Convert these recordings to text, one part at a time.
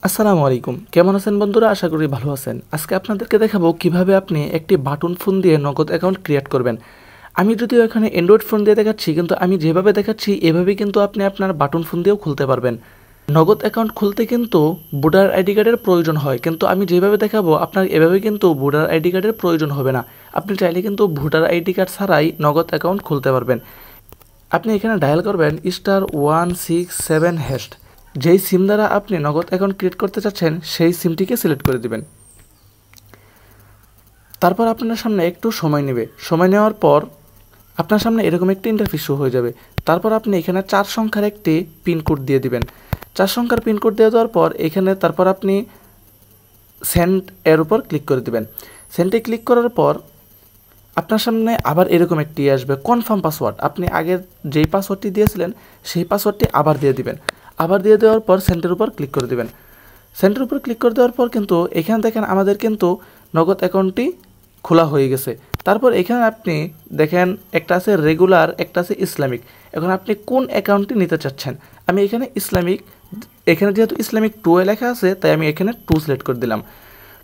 আসসালামু আলাইকুম, কেমন আছেন বন্ধুরা? আশা করি ভালো আছেন। আজকে আপনাদেরকে দেখাবো কিভাবে আপনি একটি বাটন ফোন দিয়ে নগদ অ্যাকাউন্ট ক্রিয়েট করবেন। আমি যদিও এখানে অ্যান্ড্রয়েড ফোন দিয়ে দেখাচ্ছি, কিন্তু আমি যেভাবে দেখাচ্ছি এভাবেই কিন্তু আপনি আপনার বাটন ফোন দিয়েও খুলতে পারবেন। নগদ অ্যাকাউন্ট খুলতে কিন্তু ভোটার আইডি কার্ডের প্রয়োজন হয়, কিন্তু আমি যেভাবে দেখাবো আপনার এভাবে কিন্তু ভোটার আইডি কার্ডের প্রয়োজন হবে না। আপনি চাইলে কিন্তু ভোটার আইডি কার্ড ছাড়াই নগদ অ্যাকাউন্ট খুলতে পারবেন। আপনি এখানে ডায়াল করবেন *167#। যেই সিম দ্বারা আপনি নগদ অ্যাকাউন্ট ক্রিয়েট করতে চাচ্ছেন সেই সিমটিকে সিলেক্ট করে দিবেন। তারপর আপনার সামনে একটু সময় নেবে। সময় নেওয়ার পর আপনার সামনে এরকম একটি ইন্টারফেস শো হয়ে যাবে। তারপর আপনি এখানে 4 সংখ্যার একটি পিনকোড দিয়ে দিবেন। 4 সংখ্যার পিনকোড দিয়ে দেওয়ার পর এখানে তারপর আপনি সেন্ড এর উপর ক্লিক করে দিবেন। সেন্ডে ক্লিক করার পর আপনার সামনে আবার এরকম একটি আসবে কনফার্ম পাসওয়ার্ড। আপনি আগের যেই পাসওয়ার্ডটি দিয়েছিলেন সেই পাসওয়ার্ডটি আবার দিয়ে দিবেন। আবার দিয়ে দেওয়ার পর সেন্ডের উপর ক্লিক করে দিবেন। সেন্ডের উপর ক্লিক করে দেওয়ার পর কিন্তু এখানে দেখেন আমাদের কিন্তু নগদ অ্যাকাউন্টটি খোলা হয়ে গেছে। তারপর এখানে আপনি দেখেন একটা আছে রেগুলার, একটা আছে ইসলামিক। এখন আপনি কোন অ্যাকাউন্টটি নিতে চাচ্ছেন? আমি এখানে ইসলামিক, এখানে যেহেতু ইসলামিক 2 এ লেখা আছে তাই আমি এখানে 2 সিলেক্ট করে দিলাম।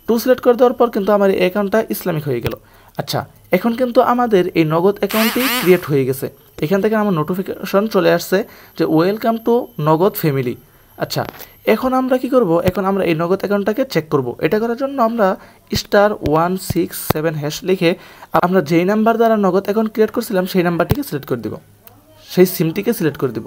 2 সিলেক্ট করে দেওয়ার পর কিন্তু আমার এই অ্যাকাউন্টটা ইসলামিক হয়ে গেল। আচ্ছা, এখন কিন্তু আমাদের এই নগদ অ্যাকাউন্টটি ক্রিয়েট হয়ে গেছে। এখান থেকে আমার নোটিফিকেশন চলে আসছে যে ওয়েলকাম টু নগদ ফ্যামিলি। আচ্ছা, এখন আমরা কি করব? এখন আমরা এই নগদ অ্যাকাউন্টটাকে চেক করব। এটা করার জন্য আমরা *167# লিখে আমরা যেই নাম্বার দ্বারা নগদ অ্যাকাউন্ট ক্রিয়েট করছিলাম সেই নাম্বারটিকে সিলেক্ট করে দিব, সেই সিমটিকে সিলেক্ট করে দিব।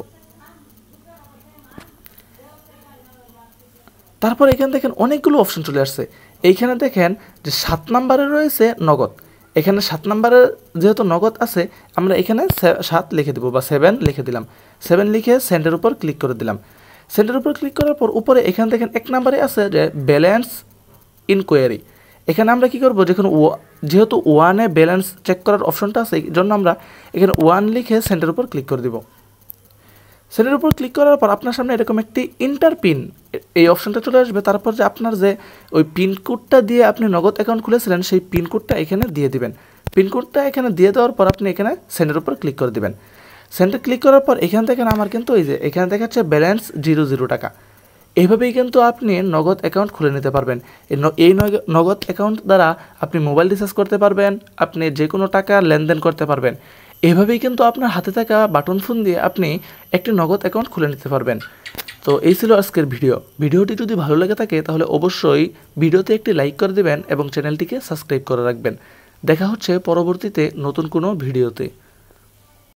তারপর এখানে দেখেন অনেকগুলো অপশন চলে আসছে। এইখানে দেখেন যে 7 নাম্বারে রয়েছে নগদ। এখানে 7 নাম্বারের যেহেতু নগদ আছে, আমরা এখানে 7 লিখে দেবো বা 7 লিখে দিলাম। 7 লিখে সেন্ডের উপর ক্লিক করে দিলাম। সেন্ডের উপর ক্লিক করার পর উপরে এখানে দেখেন 1 নাম্বারে আছে যে ব্যালেন্স ইনকোয়ারি। এখানে আমরা কি করব? যেহেতু 1-এ ব্যালেন্স চেক করার অপশনটা আছে, এই জন্য আমরা এখানে 1 লিখে সেন্ডের উপর ক্লিক করে দিব। সেলের উপর ক্লিক করার পর আপনার সামনে এরকম একটি ইন্টার পিন এই অপশনটা চলে আসবে। তারপর যে আপনার যে ওই পিনকোডটা দিয়ে আপনি নগদ অ্যাকাউন্ট খুলেছিলেন সেই পিনকোডটা এখানে দিয়ে দিবেন। পিনকোডটা এখানে দিয়ে দেওয়ার পর আপনি এখানে সেন্ডের উপর ক্লিক করে দিবেন। সেন্ডে ক্লিক করার পর এখান থেকে আমার কিন্তু এই যে এখানে দেখাচ্ছে ব্যালেন্স 0 টাকা। এইভাবেই কিন্তু আপনি নগদ অ্যাকাউন্ট খুলে নিতে পারবেন। এই নগদ অ্যাকাউন্ট দ্বারা আপনি মোবাইল রিচার্জ করতে পারবেন, আপনি যে কোনো টাকা লেনদেন করতে পারবেন। এভাবেই কিন্তু আপনার হাতে থাকা বাটন ফোন দিয়ে আপনি একটি নগদ অ্যাকাউন্ট খুলে নিতে পারবেন। তো এই ছিল আজকের ভিডিওটি যদি ভালো লেগে থাকে তাহলে অবশ্যই ভিডিওতে একটি লাইক করে দেবেন এবং চ্যানেলটিকে সাবস্ক্রাইব করে রাখবেন। দেখা হচ্ছে পরবর্তীতে নতুন কোনো ভিডিওতে।